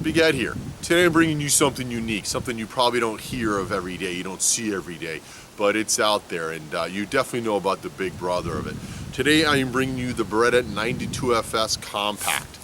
Big Ed here. Today I'm bringing you something unique, something you probably don't hear of every day, you don't see every day, but it's out there, and you definitely know about the big brother of it. Today I am bringing you the Beretta 92FS Compact.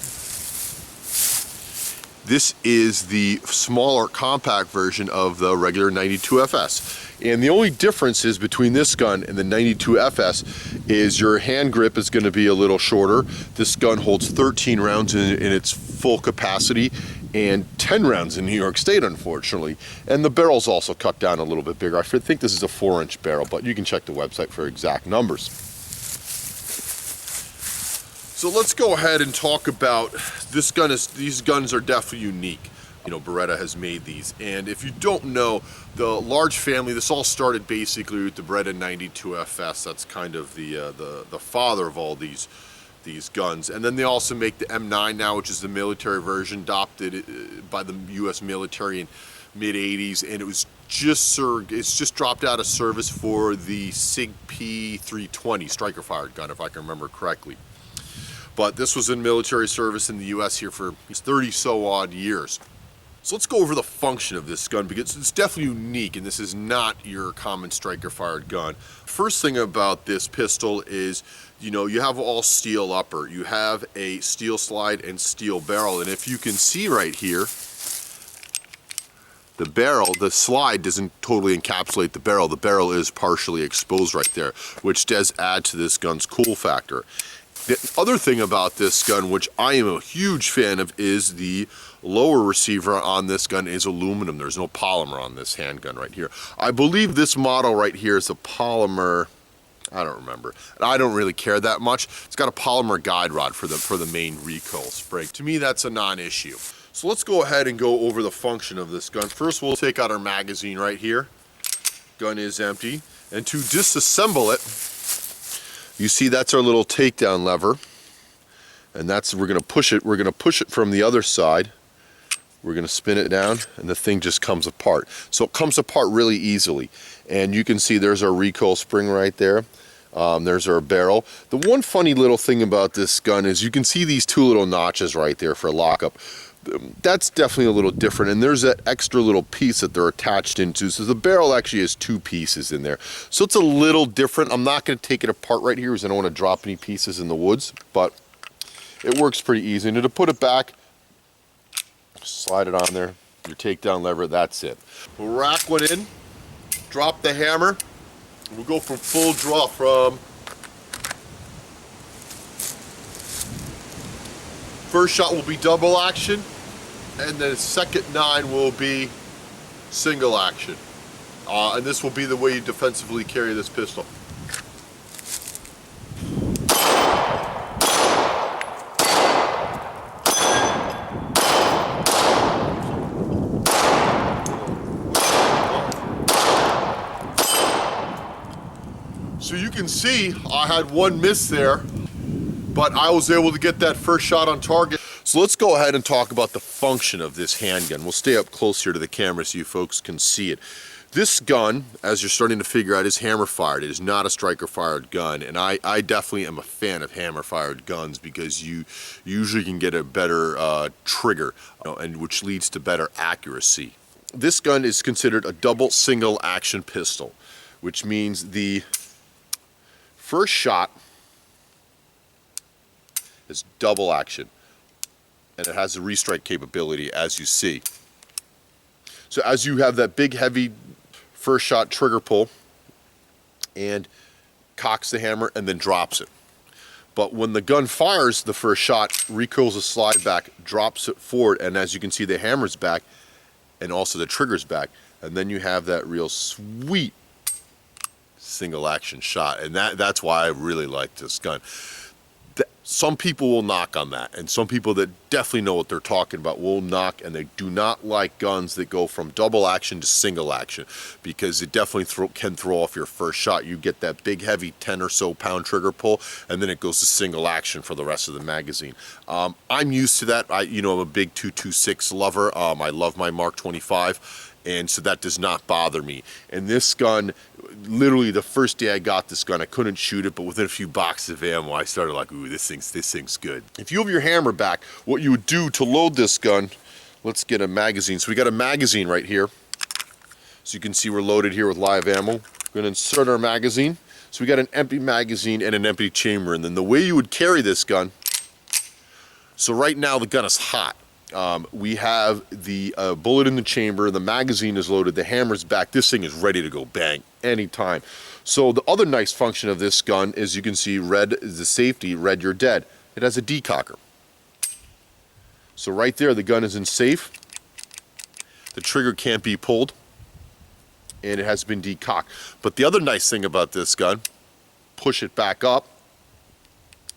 This is the smaller compact version of the regular 92FS. And the only difference is between this gun and the 92FS is your hand grip is going to be a little shorter. This gun holds 13 rounds in its full capacity and 10 rounds in New York State, unfortunately. And the barrel's also cut down a little bit bigger. I think this is a 4-inch barrel, but you can check the website for exact numbers. So let's go ahead and talk about this gun. These guns are definitely unique. You know, Beretta has made these, and if you don't know, the large family, this all started basically with the Beretta 92FS. That's kind of the father of all these guns. And then they also make the M9 now, which is the military version, adopted by the U.S. military in mid-80s, and it's just dropped out of service for the SIG P320 striker-fired gun, if I can remember correctly. But this was in military service in the U.S. here for 30-so-odd years. So let's go over the function of this gun, because it's definitely unique, and this is not your common striker-fired gun. First thing about this pistol is, you know, you have all steel upper. You have a steel slide and steel barrel, and if you can see right here, the barrel, the slide doesn't totally encapsulate the barrel. The barrel is partially exposed right there, which does add to this gun's cool factor. The other thing about this gun, which I am a huge fan of, is the lower receiver on this gun is aluminum. There's no polymer on this handgun right here. I believe this model right here is a polymer, I don't remember. I don't really care that much. It's got a polymer guide rod for the main recoil spring. To me, that's a non-issue. So let's go ahead and go over the function of this gun. First, we'll take out our magazine right here. Gun is empty. And to disassemble it, you see that's our little takedown lever, and we're going to push it from the other side. We're going to spin it down, and the thing just comes apart. So it comes apart really easily, and you can see there's our recoil spring right there. There's our barrel. The one funny little thing about this gun is you can see these two little notches right there for lockup. That's definitely a little different, and there's that extra little piece that they're attached into. So the barrel actually has two pieces in there. So it's a little different. I'm not going to take it apart right here because I don't want to drop any pieces in the woods, but it works pretty easy. And to put it back, slide it on there, your takedown lever, that's it. We'll rack one in, drop the hammer, and we'll go from full draw from first shot will be double action, and then second 9 will be single action. And this will be the way you defensively carry this pistol. So you can see I had one miss there, but I was able to get that first shot on target. So let's go ahead and talk about the function of this handgun. We'll stay up close here to the camera so you folks can see it. This gun, as you're starting to figure out, is hammer fired. It is not a striker fired gun, and I definitely am a fan of hammer fired guns because you usually can get a better trigger, and which leads to better accuracy. This gun is considered a double single action pistol, which means the first shot is double action, and it has a restrike capability, as you see. So as you have that big heavy first shot trigger pull, and cocks the hammer and then drops it. But when the gun fires the first shot, recoils the slide back, drops it forward, and as you can see, the hammer's back and also the trigger's back, and then you have that real sweet single action shot, and that's why I really like this gun. Some people will knock on that, and some people that definitely know what they're talking about will knock, and they do not like guns that go from double action to single action, because it definitely can throw off your first shot. You get that big heavy 10 or so pound trigger pull, and then it goes to single action for the rest of the magazine. I'm used to that. I'm a big 226 lover. I love my Mark 25, and so that does not bother me. And this gun, literally the first day I got this gun, I couldn't shoot it, but within a few boxes of ammo, I started like, ooh, this thing's good. If you have your hammer back, what you would do to load this gun, let's get a magazine. So we got a magazine right here. So you can see we're loaded here with live ammo. We're going to insert our magazine. So we got an empty magazine and an empty chamber. And then the way you would carry this gun, so right now the gun is hot. We have the bullet in the chamber, the magazine is loaded, the hammer's back. This thing is ready to go bang anytime. So the other nice function of this gun is you can see red is the safety, red you're dead. It has a decocker. So right there the gun is in safe. The trigger can't be pulled. And it has been decocked. But the other nice thing about this gun, push it back up,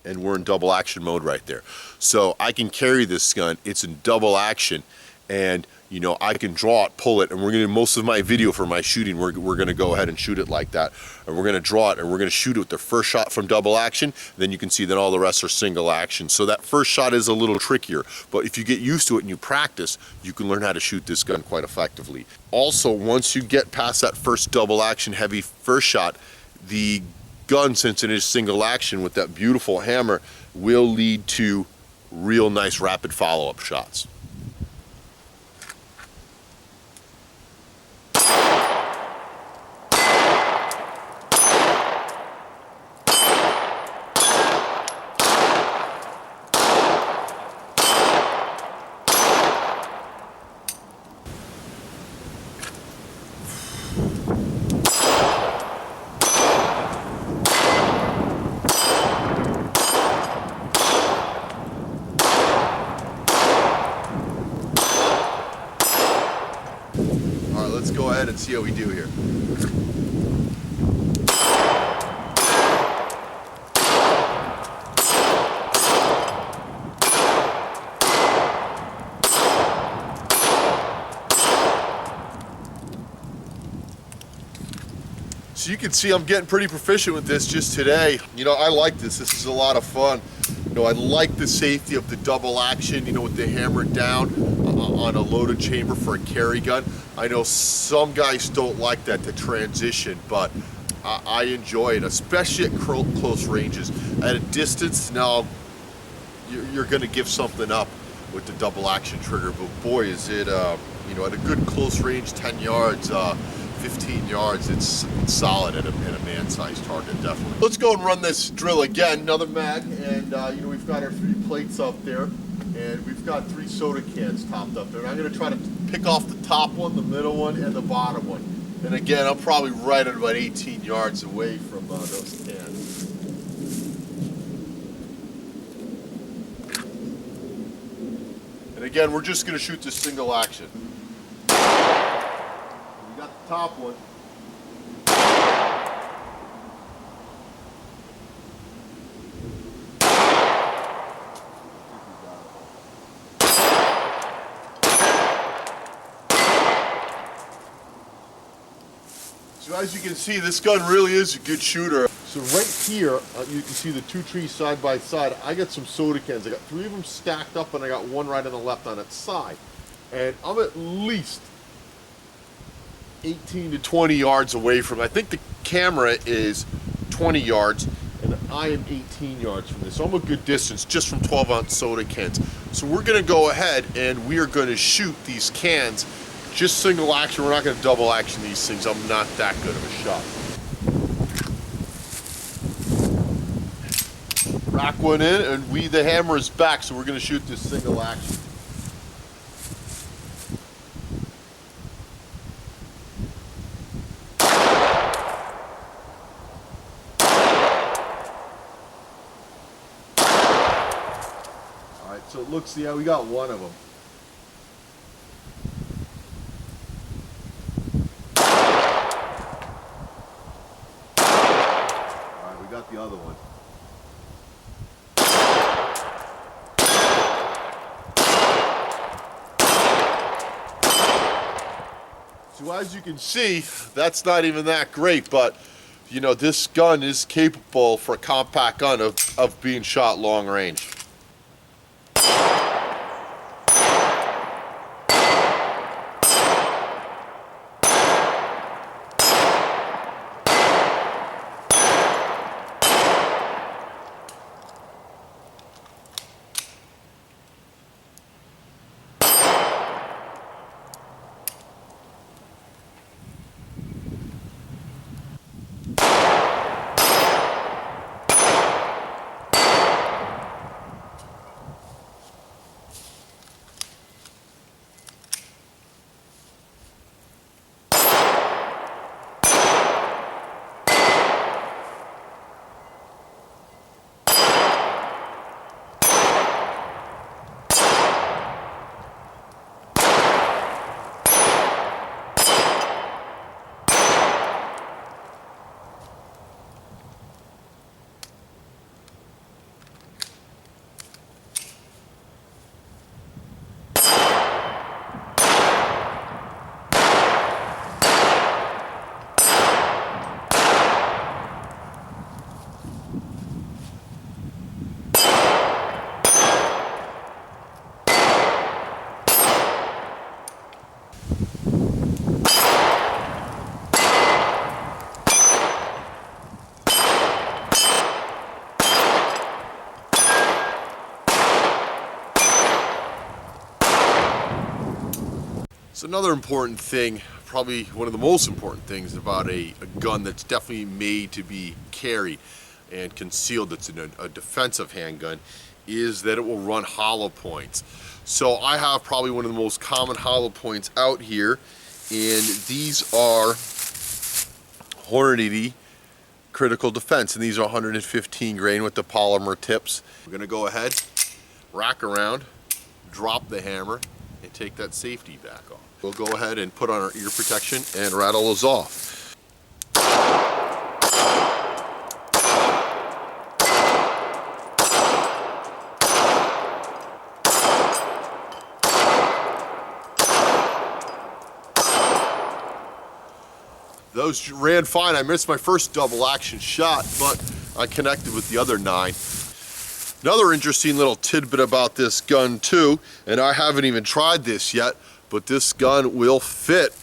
and we're in double action mode right there. So I can carry this gun, it's in double action, and you know, I can draw it, pull it, and we're gonna do most of my video for my shooting, we're gonna go ahead and shoot it like that. And we're gonna draw it, and we're gonna shoot it with the first shot from double action, then you can see that all the rest are single action. So that first shot is a little trickier, but if you get used to it and you practice, you can learn how to shoot this gun quite effectively. Also, once you get past that first double action heavy first shot, the gun, since it is single action with that beautiful hammer, will lead to real nice rapid follow-up shots. Let's go ahead and see how we do here. So you can see I'm getting pretty proficient with this just today. You know, I like this. This is a lot of fun. You know, I like the safety of the double action, you know, with the hammer down on a loaded chamber for a carry gun. I know some guys don't like that, the transition, but I enjoy it, especially at close ranges. At a distance, now you're going to give something up with the double action trigger, but boy, is it, you know, at a good close range, 10 yards, 15 yards, it's solid at a man-sized target, definitely. Let's go and run this drill again, another mag, and you know, we've got our 3 plates up there, and we've got 3 soda cans topped up there. And I'm going to try to pick off the top one, the middle one, and the bottom one. And again, I'm probably right at about 18 yards away from those cans. And again, we're just going to shoot this single action. We got the top one. So as you can see, this gun really is a good shooter. So right here, you can see the 2 trees side by side. I got some soda cans. I got 3 of them stacked up, and I got 1 right on the left on its side. And I'm at least 18 to 20 yards away from it. I think the camera is 20 yards, and I am 18 yards from this. So I'm a good distance just from 12-ounce soda cans. So we're going to go ahead, and we are going to shoot these cans just single action. We're not going to double action these things. I'm not that good of a shot. Rack one in, and the hammer is back, so we're going to shoot this single action. All right, so it looks, yeah, we got 1 of them. Got the other one. So as you can see, that's not even that great, but you know, this gun is capable for a compact gun of being shot long range. So another important thing, probably one of the most important things about a gun that's definitely made to be carried and concealed, that's a defensive handgun, is that it will run hollow points. So I have probably one of the most common hollow points out here, and these are Hornady critical defense, and these are 115 grain with the polymer tips. We're going to go ahead, rack around, drop the hammer, and take that safety back off. We'll go ahead and put on our ear protection and rattle those off. Those ran fine. I missed my first double action shot, but I connected with the other 9. Another interesting little tidbit about this gun too, and I haven't even tried this yet, but this gun will fit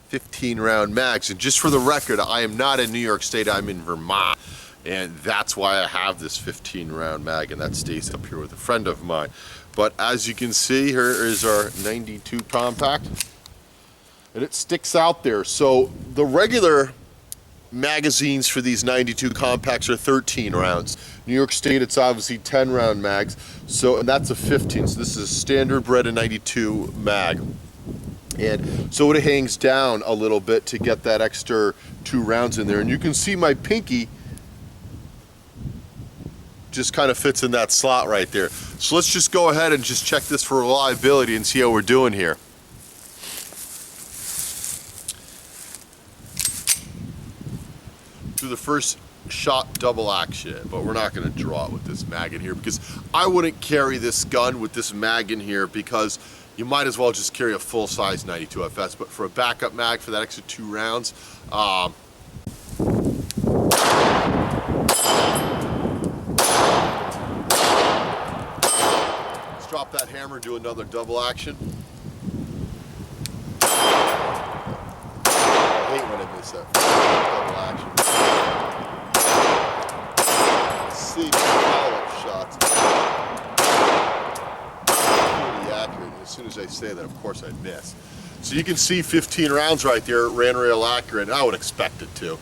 15 round mags. And just for the record, I am not in New York State, I'm in Vermont. And that's why I have this 15 round mag, and that stays up here with a friend of mine. But as you can see, here is our 92 compact. And it sticks out there. So the regular magazines for these 92 compacts are 13 rounds. New York State, it's obviously 10 round mags. So, and that's a 15. So this is a standard Beretta 92 mag. And so it hangs down a little bit to get that extra 2 rounds in there. And you can see my pinky just kind of fits in that slot right there. So let's just go ahead and just check this for reliability and see how we're doing here. The first shot double action, but we're not going to draw it with this mag in here, because I wouldn't carry this gun with this mag in here, because you might as well just carry a full-size 92 FS. But for a backup mag for that extra 2 rounds, let's drop that hammer, do another double action. I hate when I miss that double action. See the follow-up shots. Pretty accurate. And as soon as I say that, of course I'd miss. So you can see 15 rounds right there. It ran real accurate. I would expect it to.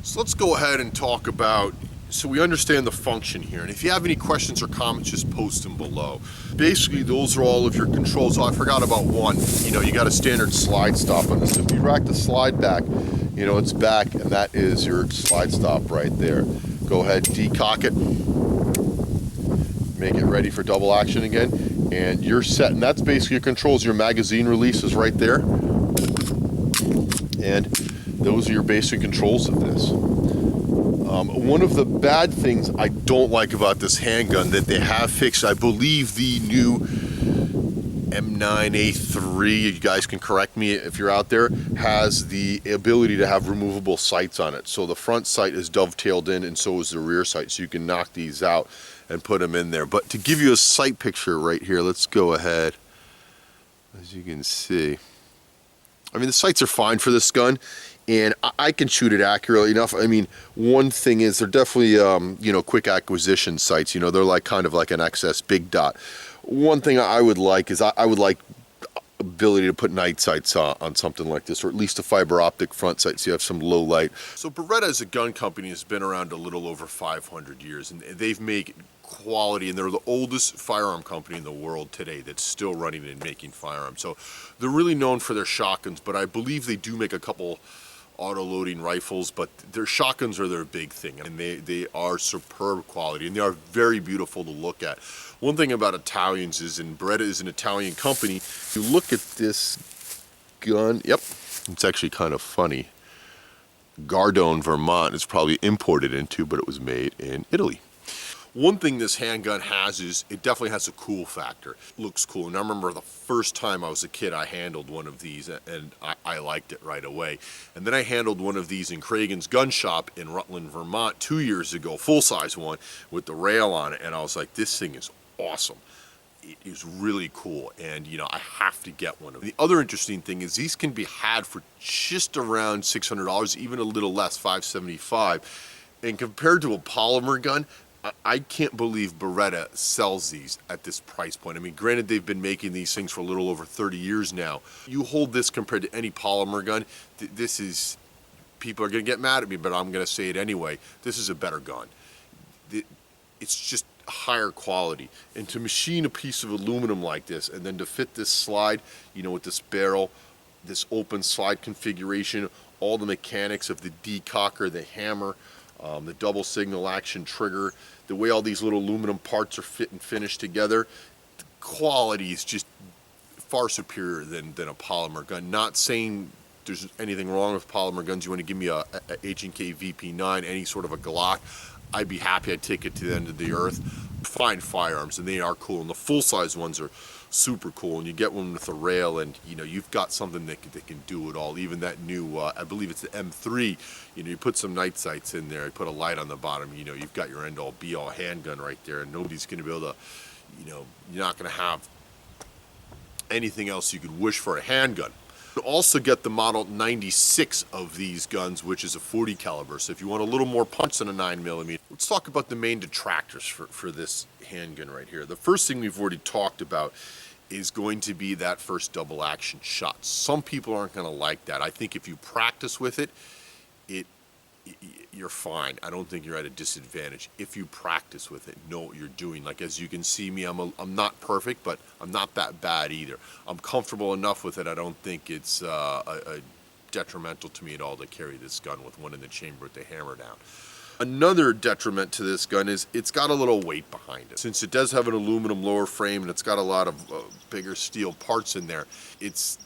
So let's go ahead and talk about, so we understand the function here, and if you have any questions or comments, just post them below. Basically, those are all of your controls. Oh, I forgot about one. You know, you got a standard slide stop on this. If you rack the slide back, you know, it's back, and that is your slide stop right there. Go ahead, decock it, make it ready for double action again, and you're set. And that's basically your controls. Your magazine release is right there, and those are your basic controls of this. One of the bad things I don't like about this handgun that they have fixed, I believe the new M9A3, you guys can correct me if you're out there, has the ability to have removable sights on it. So the front sight is dovetailed in, and so is the rear sight, so you can knock these out and put them in there. But to give you a sight picture right here, let's go ahead. As you can see, I mean, the sights are fine for this gun, and I can shoot it accurately enough. I mean, one thing is they're definitely, you know, quick acquisition sights. You know, they're like kind of like an XS big dot. One thing I would like is I would like ability to put night sights on something like this, or at least a fiber optic front sight so you have some low light. So Beretta as a gun company has been around a little over 500 years, and they've made quality, and they're the oldest firearm company in the world today that's still running and making firearms. So they're really known for their shotguns, but I believe they do make a couple auto-loading rifles, but their shotguns are their big thing, and they are superb quality, and they are very beautiful to look at. One thing about Italians is, and Beretta is an Italian company, if you look at this gun, yep, it's actually kind of funny. Gardone, Vermont is probably imported into, but it was made in Italy. One thing this handgun has is it definitely has a cool factor. It looks cool, and I remember the first time I was a kid I handled one of these, and I liked it right away. And then I handled one of these in Cragen's gun shop in Rutland, Vermont 2 years ago, full-size one with the rail on it, and I was like, this thing is awesome. it is really cool, and you know, I have to get one of them. The other interesting thing is these can be had for just around $600, even a little less, $575. And compared to a polymer gun, I can't believe Beretta sells these at this price point. I mean, granted, they've been making these things for a little over 30 years now. You hold this compared to any polymer gun, this is, people are gonna get mad at me, but I'm gonna say it anyway, this is a better gun. It's just higher quality. And to machine a piece of aluminum like this, and then to fit this slide, you know, with this barrel, this open slide configuration, all the mechanics of the decocker, the hammer, the double signal action trigger, the way all these little aluminum parts are fit and finished together, the quality is just far superior than a polymer gun. Not saying there's anything wrong with polymer guns. You want to give me a H&K VP9, any sort of a Glock, I'd be happy. I'd take it to the end of the earth. Fine firearms, and they are cool, and the full-size ones are super cool, and you get one with a rail, and you know, you've got something that can do it all. Even that new, I believe it's the M3, you know, you put some night sights in there, you put a light on the bottom, you know, you've got your end-all be-all handgun right there, and nobody's going to be able to, you know, you're not going to have anything else you could wish for a handgun. You also get the model 96 of these guns, which is a 40 caliber. So if you want a little more punch than a 9mm, let's talk about the main detractors for this handgun right here. The first thing we've already talked about is going to be that first double action shot. Some people aren't going to like that. I think if you practice with it, you're fine. I don't think you're at a disadvantage if you practice with it, know what you're doing. Like, as you can see me, I'm not perfect, but I'm not that bad either. I'm comfortable enough with it. I don't think it's a detrimental to me at all to carry this gun with one in the chamber with the hammer down. Another detriment to this gun is it's got a little weight behind it. Since it does have an aluminum lower frame and it's got a lot of bigger steel parts in there, it's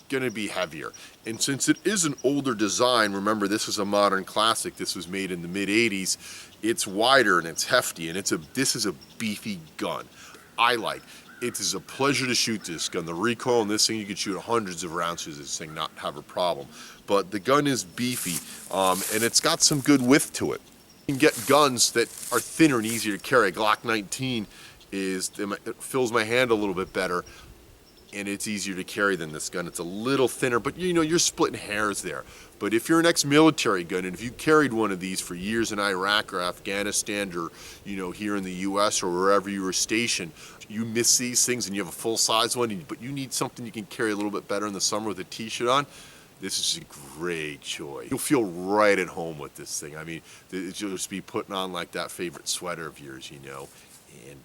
going to be heavier. And since it is an older design, remember, this is a modern classic, this was made in the mid-80s, it's wider and it's hefty, and this is a beefy gun. It is a pleasure to shoot this gun. The recoil on this thing, you could shoot hundreds of rounds through this thing, not have a problem. But the gun is beefy, and it's got some good width to it. You can get guns that are thinner and easier to carry. Glock 19 it fills my hand a little bit better, and it's easier to carry than this gun. It's a little thinner, but you know, you're splitting hairs there. But if you're an ex-military gun, and if you carried one of these for years in Iraq or Afghanistan, or you know, here in the US or wherever you were stationed, you miss these things and you have a full-size one, but you need something you can carry a little bit better in the summer with a t-shirt on, this is a great choice. You'll feel right at home with this thing. I mean, you'll just be putting on like that favorite sweater of yours, you know, and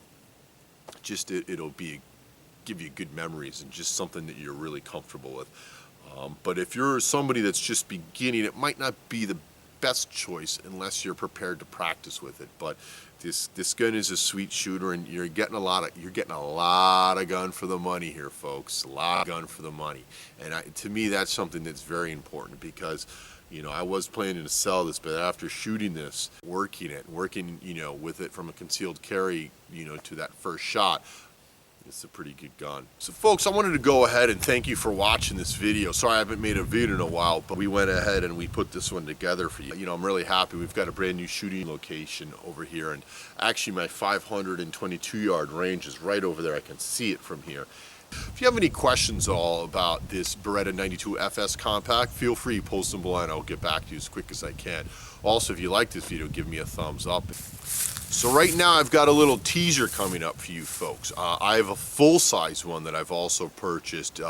just it'll give you good memories and just something that you're really comfortable with. But if you're somebody that's just beginning, it might not be the best choice unless you're prepared to practice with it. But this gun is a sweet shooter, and you're getting a lot of gun for the money here, folks. A lot of gun for the money. And to me, that's something that's very important, because you know, I was planning to sell this, but after shooting this, working you know, with it from a concealed carry, you know, to that first shot, it's a pretty good gun. So folks, I wanted to go ahead and thank you for watching this video. Sorry I haven't made a video in a while, but we went ahead and we put this one together for you. You know, I'm really happy. We've got a brand new shooting location over here, and actually my 522 yard range is right over there. I can see it from here. If you have any questions all about this Beretta 92 FS Compact, feel free to post them below and I'll get back to you as quick as I can. Also, if you like this video, give me a thumbs up. So right now I've got a little teaser coming up for you folks. I have a full-size one that I've also purchased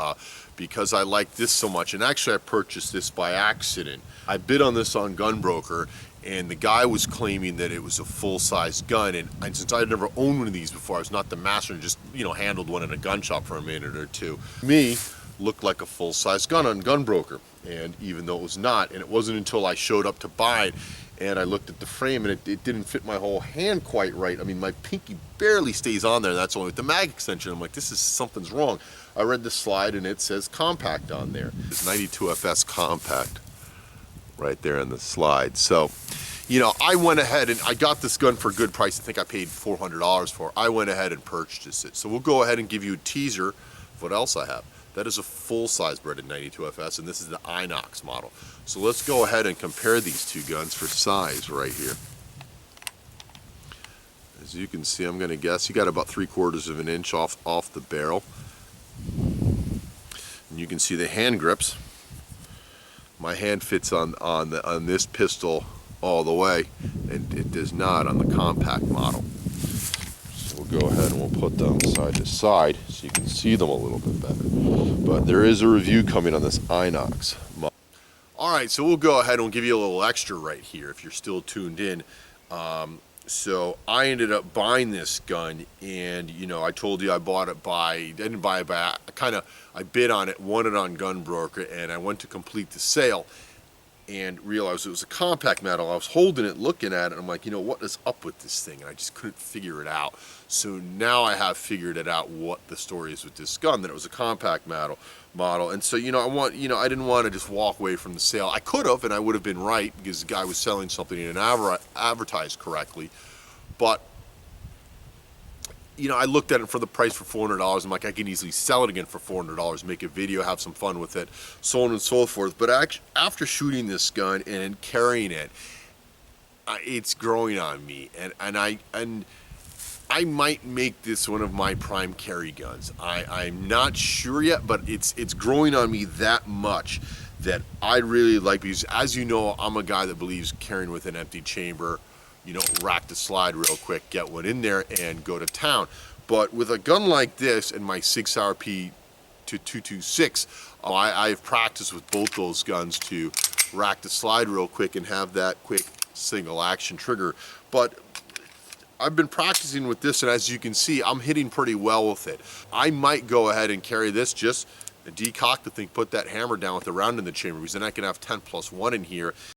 because I like this so much, and actually I purchased this by accident. I bid on this on Gunbroker, and the guy was claiming that it was a full-size gun, and since I'd never owned one of these before, I was not the master and just, you know, handled one in a gun shop for a minute or two. Me, looked like a full-size gun on Gunbroker, and even though it was not, and it wasn't until I showed up to buy it and I looked at the frame, and it didn't fit my whole hand quite right. I mean, my pinky barely stays on there, that's only with the mag extension. I'm like, something's wrong. I read the slide and it says compact on there. It's 92 FS Compact right there in the slide. So, you know, I went ahead and I got this gun for a good price. I think I paid $400 for it. I went ahead and purchased it. So we'll go ahead and give you a teaser of what else I have. That is a full-size Beretta 92 FS, and this is the Inox model. So let's go ahead and compare these two guns for size right here. As As you can see, I'm going to guess you got about 3/4 of an inch off the barrel. And you can see the hand grips. My hand fits on this pistol all the way, and it does not on the compact model. So we'll go ahead and we'll put them side to side so you can see them a little bit better. But there is a review coming on this Inox model. Alright, so we'll go ahead and we'll give you a little extra right here if you're still tuned in. So I ended up buying this gun, and you know, I told you I bought it I didn't buy it by, I bid on it, won it on Gunbroker, and I went to complete the sale and realized it was a compact metal. I was holding it, looking at it, and I'm like, you know, what is up with this thing? And I just couldn't figure it out. So now I have figured it out what the story is with this gun, that it was a compact model. And so, you know, I didn't want to just walk away from the sale. I could have, and I would have been right, because the guy was selling something and advertised correctly. But you know, I looked at it for the price for $400. I'm like, I can easily sell it again for $400, make a video, have some fun with it, so on and so forth. But after shooting this gun and carrying it, it's growing on me, and I might make this one of my prime carry guns. I'm not sure yet, but it's growing on me that much that I really like, because as you know, I'm a guy that believes carrying with an empty chamber, you know, rack the slide real quick, get one in there, and go to town. But with a gun like this and my 6RP to 226, I've practiced with both those guns to rack the slide real quick and have that quick single action trigger. But I've been practicing with this, and as you can see, I'm hitting pretty well with it. I might go ahead and carry this, just decock the thing, put that hammer down with the round in the chamber, because then I can have 10+1 in here.